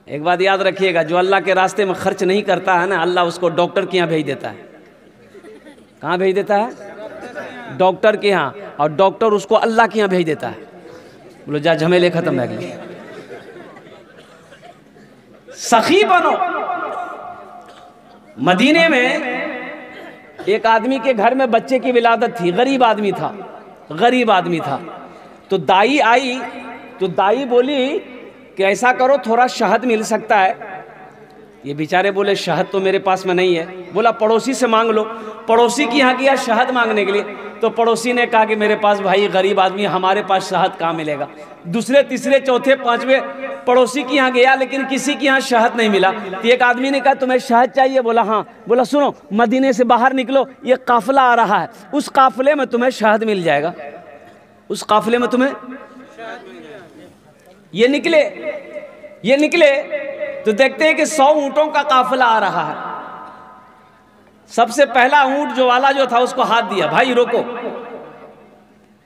एक बात याद रखिएगा, जो अल्लाह के रास्ते में खर्च नहीं करता है ना, अल्लाह उसको डॉक्टर के यहाँ भेज देता है। कहाँ भेज देता है? डॉक्टर के यहाँ। और डॉक्टर उसको अल्लाह के यहाँ भेज देता है। बोलो जा, झमेले खत्म है। गए सखी बनो। मदीने में एक आदमी के घर में बच्चे की विलादत थी, गरीब आदमी था, गरीब आदमी था। तो दाई आई, तो दाई बोली कि ऐसा करो, थोड़ा शहद मिल सकता है। ये बेचारे बोले शहद तो मेरे पास में नहीं है। बोला पड़ोसी से मांग लो। पड़ोसी के यहाँ गया शहद मांगने के लिए, तो पड़ोसी ने कहा कि मेरे पास भाई गरीब आदमी, हमारे पास शहद कहाँ मिलेगा। दूसरे तीसरे चौथे पांचवें पड़ोसी के यहाँ गया, लेकिन किसी के यहाँ शहद नहीं मिला। तो एक आदमी ने कहा तुम्हें शहद चाहिए? बोला हाँ। बोला सुनो, मदीने से बाहर निकलो, ये काफिला आ रहा है, उस काफिले में तुम्हें शहद मिल जाएगा, उस काफिले में तुम्हें। ये निकले तो देखते हैं कि 100 ऊँटों का काफिला आ रहा है। सबसे पहला ऊँट जो वाला जो था उसको हाथ दिया, भाई रोको।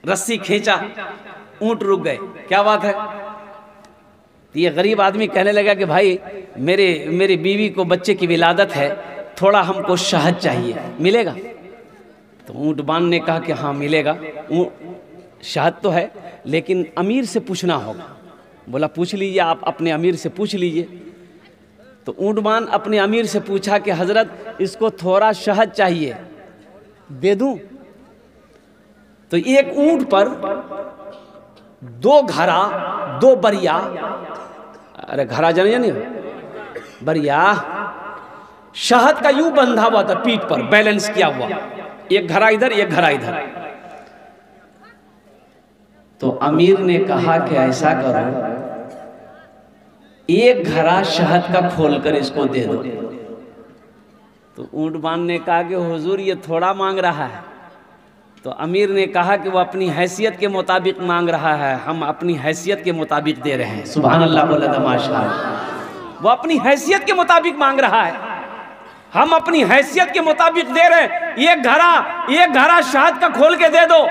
रस्सी खींचा, ऊँट रुक गए। क्या बात है? तो ये गरीब आदमी कहने लगा कि भाई मेरी बीवी को बच्चे की विलादत है, थोड़ा हमको शहद चाहिए, मिलेगा? तो ऊँट बान ने कहा कि हाँ मिलेगा, शहद तो है, लेकिन अमीर से पूछना होगा। बोला पूछ लीजिए, आप अपने अमीर से पूछ लीजिए। तो ऊँटबान अपने अमीर से पूछा कि हजरत इसको थोड़ा शहद चाहिए, दे दूं? तो एक ऊँट पर 2 घड़ा 2 बरिया, अरे घड़ा जाने बरिया, शहद का यूं बंधा हुआ था पीठ पर, बैलेंस किया हुआ, एक घड़ा इधर एक घड़ा इधर। तो अमीर ने कहा कि ऐसा करो, एक घड़ा शहद का खोलकर इसको दे दो। तो ऊँटबान ने कहा कि हुजूर ये थोड़ा मांग रहा है। तो अमीर ने कहा कि वो अपनी हैसियत के मुताबिक मांग रहा है, हम अपनी हैसियत के मुताबिक दे रहे हैं। सुभान अल्लाह, बोला था माशाअल्लाह। वो अपनी हैसियत के मुताबिक मांग रहा है, हम अपनी हैसियत के मुताबिक दे रहे हैं। एक घड़ा शहद का खोल के दे दो।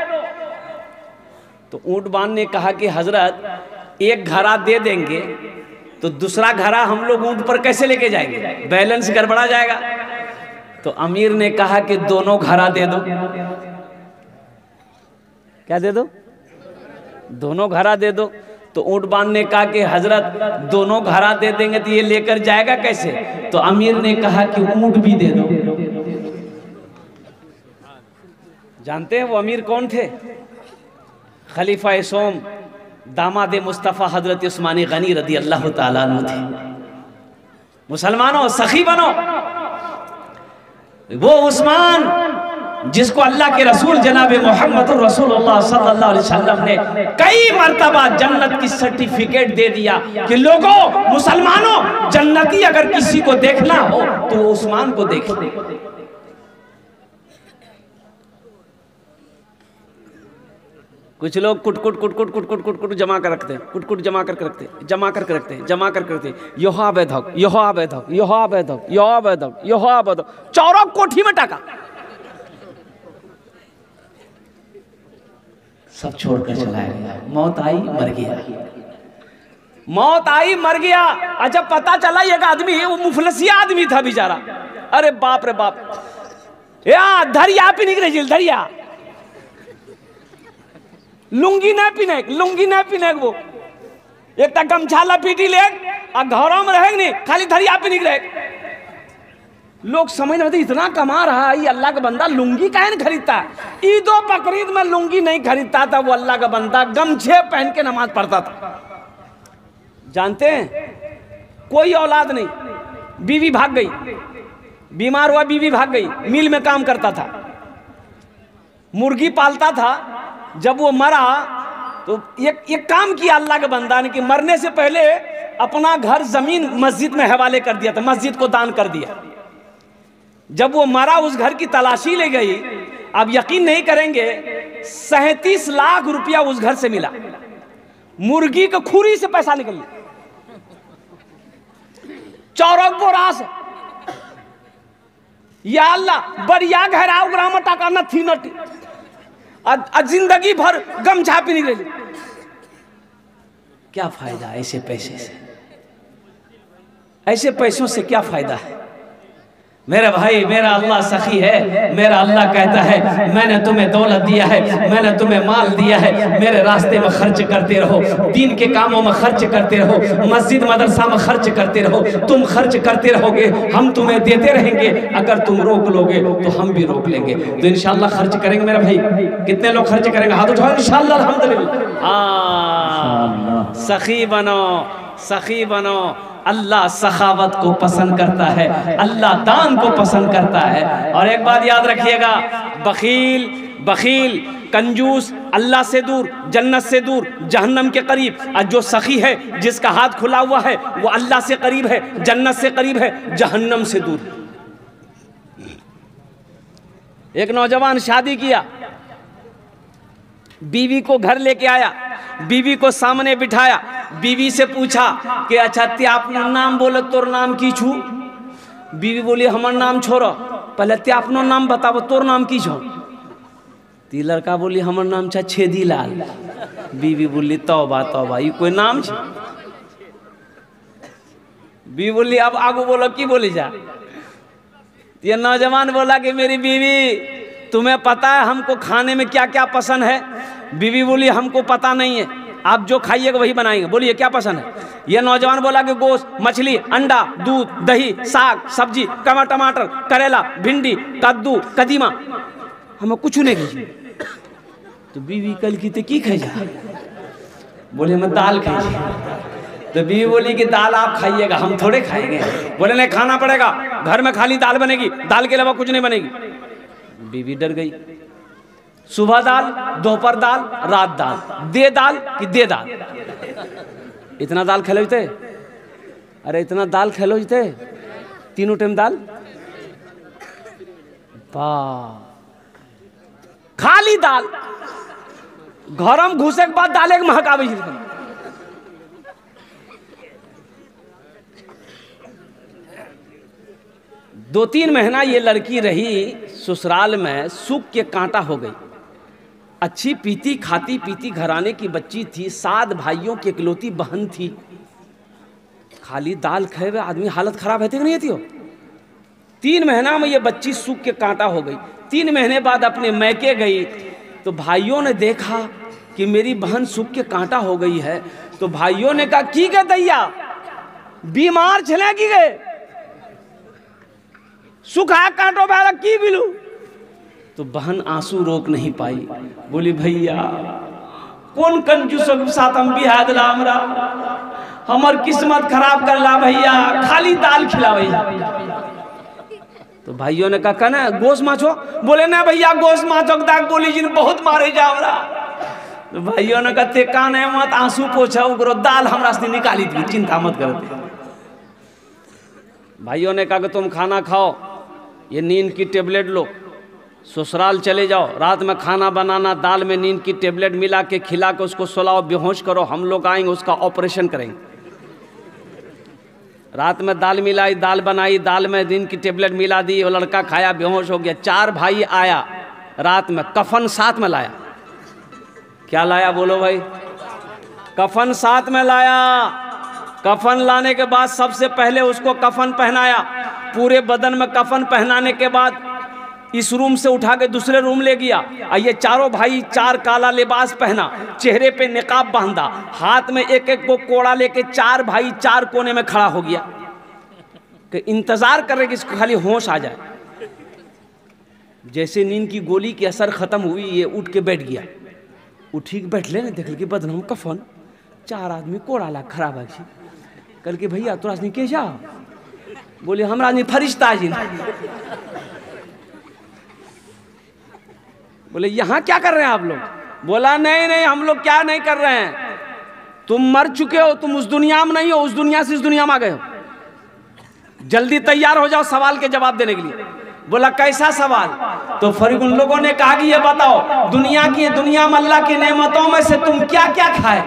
तो ऊँटबान ने कहा कि हजरत एक घड़ा दे देंगे तो दूसरा घड़ा हम लोग ऊँट पर कैसे लेके जाएंगे, बैलेंस गड़बड़ा जाएगा। तो अमीर ने कहा कि दोनों घड़ा दे दो। क्या दे दो? दोनों घड़ा दे दो। तो ऊँटबान ने कहा कि हजरत दोनों घड़ा दे देंगे तो ये लेकर जाएगा कैसे? तो अमीर ने कहा कि ऊँट भी दे दो। जानते हैं वो अमीर कौन थे? खलीफा सोम, दामाद मुस्तफ़ा हजरत उस्मानी गनी रदी अल्लाह ताला अन्हु थे। मुसलमानों सखी बनो। वो उस्मान जिसको अल्लाह के रसूल जनाब मोहम्मद रसूलुल्लाह सल्लल्लाहु अलैहि वसल्लम ने कई मर्तबा जन्नत की सर्टिफिकेट दे दिया कि लोगों, मुसलमानों, जन्नती अगर किसी को देखना हो तो उस्मान को देखिए। कुछ लोग कुट जमा कर रखते हैं, कुट जमा करके रखते हैं, जमा करके रखते हैं, जमा करके रखते हैं। यहा बैधक, यहा बैधक, यहा बैधक, यहा बैधक, यहा बैधक, चौरा कोठी में टाका, सब छोड़कर चला गया। मौत आई मर गया, मौत आई मर गया। अच्छा पता चला एक आदमी, वो मुफलसिया आदमी था बेचारा। अरे बाप रे बाप, या धरिया पी निकले, धरिया लुंगी नहीं पीने वो एक तक गमछा लपीटी ले और घरों में रहेंगे नहीं, खाली धरिया पे निकले। लोग समझ नहीं आते, इतना कमा रहा है ये अल्लाह का बंदा, लुंगी काहे नहीं खरीदता? ईदो बकरीद में लुंगी नहीं खरीदता था वो अल्लाह का बंदा, गमछे पहन के नमाज पढ़ता था। जानते हैं, कोई औलाद नहीं, बीवी भाग गई, बीमार हुआ बीवी भाग गई, मिल में काम करता था, मुर्गी पालता था। जब वो मरा तो एक काम किया अल्लाह के बंदा ने कि मरने से पहले अपना घर जमीन मस्जिद में हवाले कर दिया था, मस्जिद को दान कर दिया। जब वो मरा उस घर की तलाशी ले गई, अब यकीन नहीं करेंगे 37 लाख रुपया उस घर से मिला। मुर्गी को खुरी से पैसा निकल लिया, चौरक बोरास, या अल्लाह बढ़िया घेराव ग्राम टाका न थी नटी, जिंदगी भर गमछा पी निकले। क्या फायदा ऐसे पैसे से? ऐसे पैसों से क्या फायदा है? मेरा भाई, मेरा अल्लाह सखी है। मेरा अल्लाह कहता है मैंने तुम्हें दौलत दिया है, मैंने तुम्हें माल दिया है, मेरे रास्ते में खर्च करते रहो, दीन के कामों में खर्च करते रहो, मस्जिद मदरसा में खर्च करते रहो। तुम खर्च करते रहोगे, हम तुम्हें देते रहेंगे। अगर तुम रोक लोगे तो हम भी रोक लेंगे। तो इंशाल्लाह खर्च करेंगे मेरा भाई। कितने लोग खर्च करेंगे? हाथ उठाओ इंशाल्लाह। अल्हम्दुलिल्लाह। सखी बनो, सखी बनो। अल्लाह सखावत को पसंद करता है, अल्लाह दान को पसंद करता है। और एक बात याद रखिएगा, बखील बखील कंजूस अल्लाह से दूर, जन्नत से दूर, जहन्नम के करीब। और जो सखी है, जिसका हाथ खुला हुआ है, वो अल्लाह से करीब है, जन्नत से करीब है, जहन्नम से दूर। एक नौजवान शादी किया, बीवी को घर लेके आया, बीवी को सामने बिठाया, बीवी से पूछा कि अच्छा ते अपना नाम बोलो, तोर नाम की छू? बीवी बोली हमार नाम छोड़ो, पहले ते अपनो नाम बताओ, तोर नाम की छो? ती लड़का बोली हमार नाम छा छेदी लाल। बीवी बोली तौबा तौबा, ये कोई नाम छे? बीवी बोली अब आगू बोलो, की बोली जा? ये नौजवान बोला कि मेरी बीवी, तुम्हें पता है हमको खाने में क्या क्या पसंद है? बीवी बोली हमको पता नहीं है, आप जो खाइएगा वही बनाएंगे। बोलिए क्या पसंद है? यह नौजवान बोला कि गोश्त, मछली, अंडा, दूध, दही, साग, सब्जी, टमाटर, करेला, भिंडी, कद्दू, कदीमा, हमें कुछ नहीं कीजिए। तो बीवी कल की ते की खाई जा? बोले मैं दाल खाई। तो बीवी बोली कि दाल आप खाइएगा, हम थोड़े खाएंगे। बोले नहीं, खाना पड़ेगा, घर में खाली दाल बनेगी, दाल के अलावा कुछ नहीं बनेगी। बीवी डर गई। सुबह दाल, दोपहर दाल, रात दाल, दे दाल कि दे दाल। इतना दाल खेलो जते? अरे इतना दाल खेलो जते? तीनों टाइम दाल? खाली दाल। घर में घुसे के बाद दाल एक महकावे। 2-3 महीना ये लड़की रही ससुराल में, सुख के कांटा हो गई। अच्छी पीती खाती पीती घराने की बच्ची थी, 7 भाइयों की इकलौती बहन थी। खाली दाल खाए हुए आदमी हालत खराब है कि नहीं थी? 3 महीना में ये बच्ची सुख के कांटा हो गई। 3 महीने बाद अपने मैके गई तो भाइयों ने देखा कि मेरी बहन सुख के कांटा हो गई है। तो भाइयों ने कहा की गए दैया, बीमार छले की गए, सुखा कांटो बारा की बिलू। तो बहन आंसू रोक नहीं पाई, बोली भैया कौन कंजूसों के साथ हम बिहा दिला, हमरा हमार किस्मत खराब कर ला भैया, खाली दाल खिला भैया। तो भाइयों ने कहा ना गोश्त माछो? बोले ना भैया गोश्त माछो दाग बोली जिन बहुत मारे जा हमरा। तो भाइयों ने कहा कान है मत, आंसू पोछा उगरो, दाल हमरा से निकाली थी, चिंता मत करते। भाइयों ने कहा कि तुम खाना खाओ, ये नींद की टेबलेट लो, ससुराल चले जाओ, रात में खाना बनाना, दाल में नींद की टेबलेट मिला के खिला के उसको सुलाओ, बेहोश करो, हम लोग आएंगे उसका ऑपरेशन करेंगे। रात में दाल मिलाई, दाल बनाई, दाल में नींद की टेबलेट मिला दी, वो लड़का खाया, बेहोश हो गया। 4 भाई आया रात में, कफन साथ में लाया। क्या लाया बोलो भाई? कफन साथ में लाया। कफन लाने के बाद सबसे पहले उसको कफन पहनाया, पूरे बदन में कफन पहनाने के बाद इस रूम से उठा के दूसरे रूम ले गया। ये चारों भाई 4 काला लिबास पहना, चेहरे पे निकाब बांधा, हाथ में एक एक को कोड़ा लेके 4 भाई 4 कोने में खड़ा हो गया कि इंतजार कर रहे कि इसको खाली होश आ जाए। जैसे नींद की गोली की असर खत्म हुई, ये उठ के बैठ गया। उठी के बैठ ले, देख के बदन में कफन, 4 आदमी कोड़ा ला खराब है। कल के भैया तोरा से के जा? बोले हमरा नहीं फरिश्ता जी। बोले यहाँ क्या कर रहे हैं आप लोग? बोला नहीं नहीं हम लोग क्या नहीं कर रहे हैं, तुम मर चुके हो, तुम उस दुनिया में नहीं हो, उस दुनिया से इस दुनिया में आ गए हो, जल्दी तैयार हो जाओ सवाल के जवाब देने के लिए। बोला कैसा सवाल? तो फिर उन लोगों ने कहा कि ये बताओ दुनिया में अल्लाह की नेमतों में से तुम क्या क्या खाए?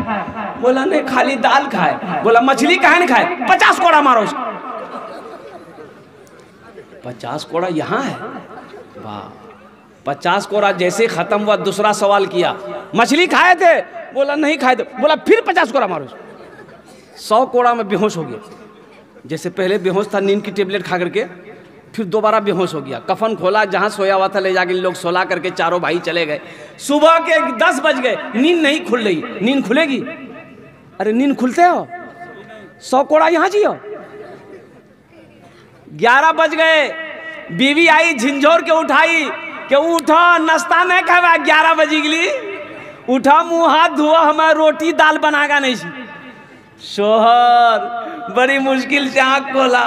बोला नहीं खाली दाल खाए। बोला मछली काहे नहीं खाए? 50 कोड़ा मारो उसको। 50 कोड़ा यहाँ है? वाह, 50 कोड़ा जैसे खत्म हुआ दूसरा सवाल किया, मछली खाए थे? बोला नहीं खाए थे। बोला फिर 50 कोड़ा मारो। 100 कोड़ा में बेहोश हो गया। जैसे पहले बेहोश था नींद की टेबलेट खा करके, फिर दोबारा बेहोश हो गया। कफन खोला, जहाँ सोया हुआ था ले जाके लोग सोला करके चारों भाई चले गए। सुबह के 10 बज गए, नींद नहीं खुल रही। नींद खुलेगी? अरे नींद खुलते हो, 100 कोड़ा यहाँ जियो। 11 बज गए, बीवी आई झिंझोर के उठाई कि उठो नाश्ता नहीं खावा, 11 बजे के लिए उठा, मुंह हाथ धुआ, हमें रोटी दाल बनागा नहीं। शोहर बड़ी मुश्किल से आँख खोला,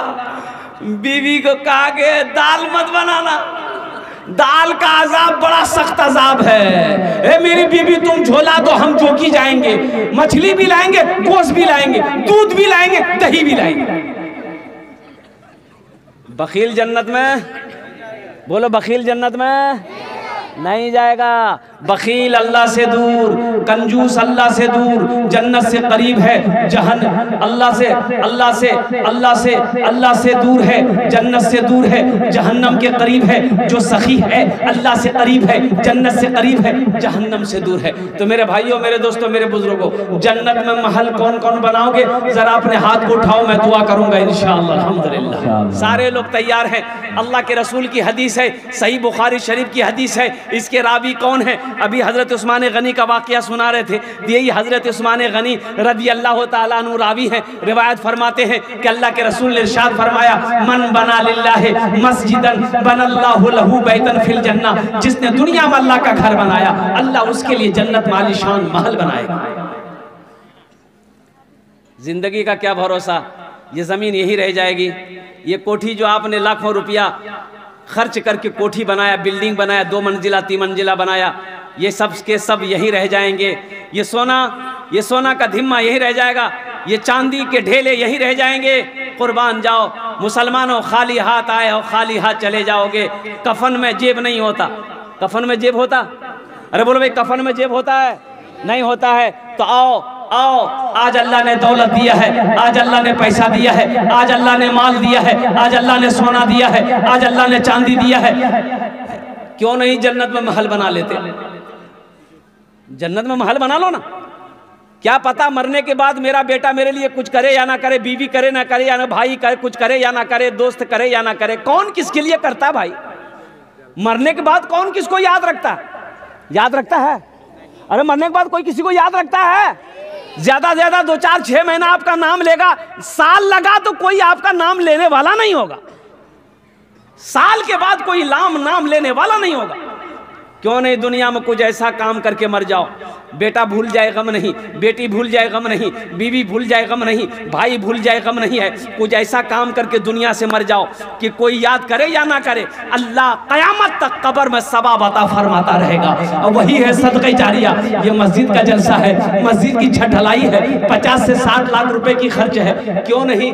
बीवी को कहा कि दाल मत बनाना, दाल का अजाब बड़ा सख्त अजाब है। ए मेरी बीवी तुम झोला दो, हम जोगी जाएंगे, मछली भी लाएंगे, गोश्त भी लाएंगे, दूध भी लाएंगे, दही भी लाएंगे। बखील जन्नत में, बोलो बखील जन्नत में नहीं जाएगा। बखील अल्लाह से दूर, कंजूस अल्लाह से दूर, जन्नत से करीब है, अल्लाह से दूर है, जन्नत से दूर है, जहन्नम के करीब है। जो सखी है अल्लाह से करीब है, जन्नत से करीब है, जहन्नम से दूर है। तो मेरे भाइयों, मेरे दोस्तों, मेरे बुजुर्गों, जन्नत में महल कौन कौन बनाओगे? जरा अपने हाथ को उठाओ, मैं दुआ करूंगा इंशाअल्लाह। अल्हम्दुलिल्लाह सारे लोग तैयार हैं। अल्लाह के रसूल की हदीस है, सही बुखारी शरीफ की हदीस है। इसके रावी कौन है? अभी हजरत उस्मान गनी का वाकया सुना रहे थे। यही हजरत उस्मान गनी रज़ी अल्लाह ताला अन्हु रावी हैं। रिवायत फरमाते हैं कि अल्लाह के रसूल ने इरशाद फरमाया, मन बना लिल्लाहि मस्जिदन बनल्लाहु लहू बैतन फिल जन्ना। जिसने दुनिया में अल्लाह का घर बनाया, अल्लाह उसके लिए जन्नत में आलीशान महल बनाएगा। जिंदगी का क्या भरोसा, ये जमीन यही रह जाएगी। ये कोठी जो आपने लाखों रुपया खर्च करके कोठी बनाया, बिल्डिंग बनाया, 2 मंजिला 3 मंजिला बनाया, ये सब के सब यही रह जाएंगे। ये सोना का धिम्मा यही रह जाएगा, ये चांदी के ढेले यही रह जाएंगे। कुर्बान जाओ मुसलमानों, खाली हाथ आए हो, खाली हाथ चले जाओगे। कफन में जेब नहीं होता। कफन में जेब होता? अरे बोलो भाई, कफन में जेब होता है? नहीं होता है। तो आओ, आज अल्लाह ने दौलत दिया है, आज अल्लाह ने पैसा दिया है, आज अल्लाह ने माल दिया है, आज अल्लाह ने सोना दिया है, आज अल्लाह ने चांदी दिया है। क्यों नहीं जन्नत में महल बना लेते? जन्नत में महल बना लो ना। क्या पता मरने के बाद मेरा बेटा मेरे लिए कुछ करे या ना करे, बीवी करे ना करे, या ना भाई करे कुछ करे या ना करे, दोस्त करे या ना करे, कौन किसके लिए करता है भाई? मरने के बाद कौन किसको याद रखता है? याद रखता है? अरे मरने के बाद कोई किसी को याद रखता है? ज्यादा से ज्यादा 2 4 6 महीना आपका नाम लेगा, साल लगा तो कोई आपका नाम लेने वाला नहीं होगा। साल के बाद कोई नाम लेने वाला नहीं होगा। क्यों नहीं दुनिया में कुछ ऐसा काम करके मर जाओ, बेटा भूल जाए गम नहीं, बेटी भूल जाए गम नहीं, बीवी भूल जाए गम नहीं, भाई भूल जाए गम नहीं है। कुछ ऐसा काम करके दुनिया से मर जाओ कि कोई याद करे या ना करे, अल्लाह कयामत तक कब्र में सवाब अता फरमाता रहेगा। और वही है सदक़े जारिया। ये मस्जिद का जलसा है, मस्जिद की छत ढलाई है, 50 से 60 लाख रुपए की खर्च है। क्यों नहीं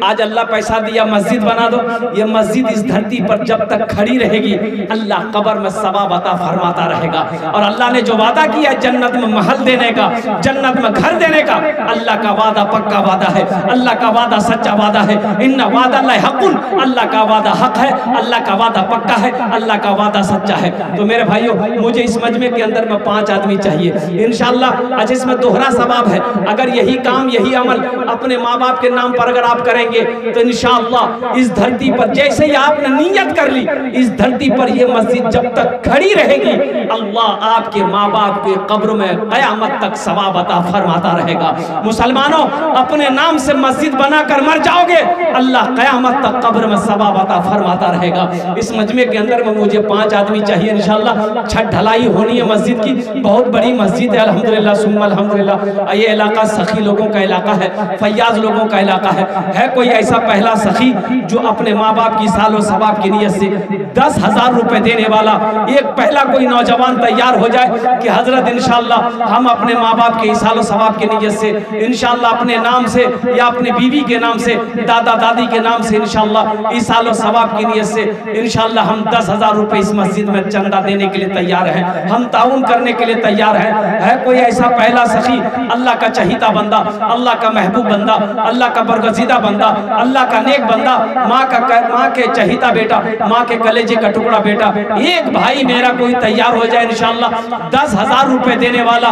आज अल्लाह पैसा दिया, मस्जिद बना दो। ये मस्जिद इस धरती पर जब तक खड़ी रहेगी, अल्लाह कब्र में सवाब अता फरमाता रहेगा। और अल्लाह ने जो वादा किया जन्नत में महल देने का, जन्नत में घर देने का, अल्लाह का वादा पक्का वादा है, अल्लाह का वादा सच्चा वादा है। इन्ना वादा अल्लाह हक़ुन, अल्लाह का वादा हक है, अल्लाह का वादा पक्का है, अल्लाह का वादा सच्चा है। तो मेरे भाइयों, मुझे इस मजमे के अंदर में 5 आदमी चाहिए इंशाअल्लाह। आज इसमें दोहरा सवाब है। अगर यही काम, यही अमल अपने माँ बाप के नाम पर अगर आप करेंगे तो इंशाअल्लाह इस धरती पर जैसे ही आपने नीयत कर ली, इस धरती पर यह मस्जिद जब तक खड़ी रहेगी, अल्लाह आपके माँ बाप के कब्र में क़यामत तक सवाब अता फरमाता रहेगा। मुसलमानों, अपने नाम से मस्जिद बनाकर मर जाओगे, अल्लाह क़यामत तक कब्र में सवाब अता फरमाता रहेगा। इस मजमे के अंदर में मुझे 5 आदमी चाहिए इंशाअल्लाह। छत ढलाई होनी है मस्जिद की, बहुत बड़ी मस्जिद है अल्हम्दुलिल्लाह सुम्मा अल्हम्दुलिल्लाह। ये इलाका सखी लोगों का इलाका है, फैयाज लोगों का इलाका है कोई ऐसा पहला सखी जो अपने माँ बाप की सालों सवाब की नीयत से 10,000 रुपए देने वाला? एक पहला कोई नौजवान तैयार हो जाए कि हजरत इंशाअल्लाह हम अपने माँ बाप के सालों सवाब की नीयत से इंशाअल्लाह अपने नाम से या अपनी बीवी के नाम से, दादा दादी के नाम से इंशाअल्लाह इस सालों सवाब की नीयत से इंशाअल्लाह हम 10,000 रुपए इस मस्जिद में चंदा देने के लिए तैयार हैं, हम ताउन करने के लिए तैयार हैं। है कोई ऐसा पहला सखी, अल्लाह का चहीता बंदा, अल्लाह का महबूब बंदा, अल्लाह का बरगजीदा बंदा, अल्लाह का नेक बंदा, माँ के चहीता बेटा, माँ के कलेजे का टुकड़ा बेटा, एक भाई मेरा कोई तैयार हो जाए इंशाअल्लाह। 10,000 रुपए देने वाला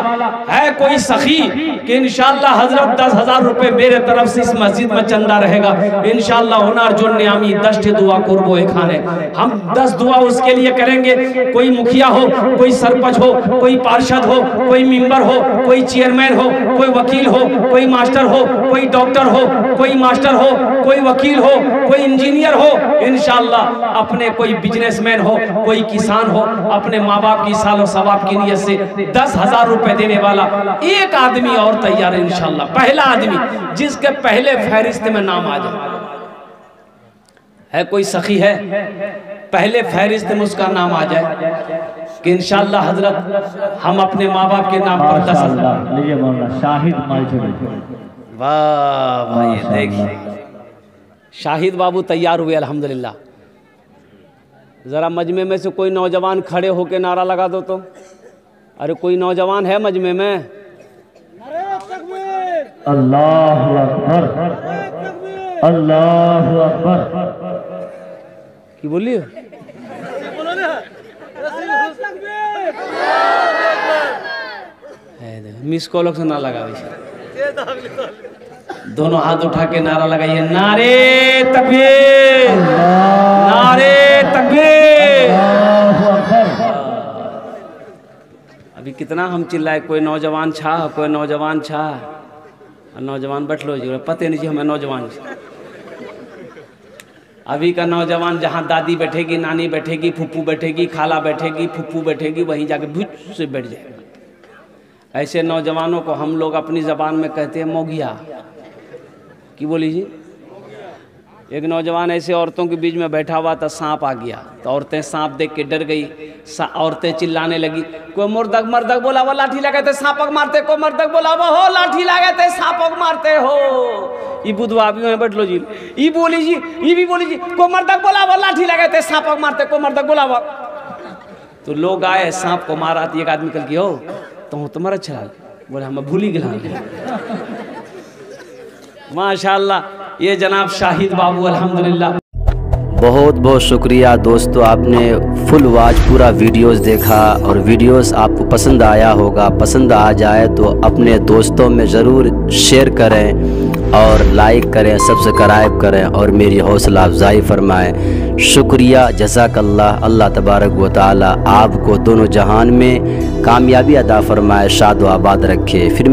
है कोई सखी कि इंशाअल्लाह हजरत 10,000 रुपए मेरे तरफ से इस मस्जिद में चंदा रहेगा इंशाअल्लाह। होनार जो नियामी 10 दुआ कुर्बो खाने, हम 10 दुआ उसके लिए करेंगे। कोई मुखिया हो, कोई सरपंच हो, कोई पार्षद हो, कोई मेंबर हो, कोई चेयरमैन हो, कोई वकील हो, कोई मास्टर हो, कोई डॉक्टर हो, कोई मास्टर हो, कोई वकील हो, कोई इंजीनियर हो इंशाअल्लाह। अपने कोई बिजनेसमैन हो, कोई किसान हो, अपने माँ बाप की सालों सवाब की नियत से 10,000 रुपए देने वाला एक आदमी और तैयार है इंशाअल्लाह। पहला आदमी जिसके पहले फहरिस्त में नाम आ जाए, है कोई सखी है पहले फहरिस्त में उसका नाम आ जाए कि इंशाअल्लाह हजरत हम अपने माँ बाप के नाम पर 10,000। शाहिद, वाह भाई देखिए शाहिद बाबू तैयार हुए अल्हम्दुलिल्लाह। ज़रा मजमे में से कोई नौजवान खड़े होके नारा लगा दो तो। अरे कोई नौजवान है मजमे में? अल्लाहु अकबर, अल्लाहु अकबर। की बोलिए? मिस कॉल से ना लगा, दोनों हाथ उठा के नारा लगाइए, नारे तकबीर, नारे तकबीर। अभी कितना हम चिल्लाए, कोई नौजवान छा, कोई नौजवान छा। नौजवान बैठ लो जी, पते नहीं जी हमें नौजवान। अभी का नौजवान जहाँ दादी बैठेगी, नानी बैठेगी, फुप्पू बैठेगी, खाला बैठेगी, फुप्पू बैठेगी, वहीं जाके भुज से बैठ जाएगा। ऐसे नौजवानों को हम लोग अपनी ज़बान में कहते हैं मोगिया। की बोली जी? एक नौजवान ऐसे औरतों के बीच में बैठा हुआ था, सांप आ गया तो औरतें सांप देख के डर गई। औरतें चिल्लाने लगी, कोई मुर्दक मर्दक बोला वो लाठी लगे थे सांपक मारते, को मर्दक बोला वो हो लाठी लगे थे सांपक मारते हो। ये बुधवा भी बैठ लो जी, ये बोली जी, ये भी बोली जी, को मर्दक बोला वो लाठी लगे थे सांपक मारते, को मर्दक बोला वो। तो लोग आए, सांप को मारा। एक आदमी कल की हो तो तुम्हारा अच्छा बोला, हम भूली गया। माशाअल्लाह ये जनाब शाहिद बाबू अल्हम्दुलिल्लाह। बहुत बहुत शुक्रिया दोस्तों, आपने फुल वॉच पूरा वीडियोस देखा और वीडियोस आपको पसंद आया होगा। पसंद आ जाए तो अपने दोस्तों में ज़रूर शेयर करें और लाइक करें, सब्सक्राइब करें और मेरी हौसला अफजाई फरमाएं। शुक्रिया, जज़ाकल्लाह। अल्लाह तबारक व तआला आपको दोनों जहान में कामयाबी अदा फरमाए, शाद व आबाद रखे। फिर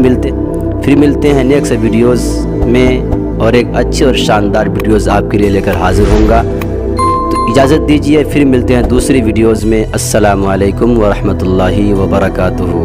मिलते हैं नेक्स्ट वीडियोस में और एक अच्छे और शानदार वीडियोस आपके लिए लेकर हाजिर होऊंगा। तो इजाज़त दीजिए, फिर मिलते हैं दूसरी वीडियोस में। अस्सलामु अलैकुम व रहमतुल्लाहि व बरकातुहू।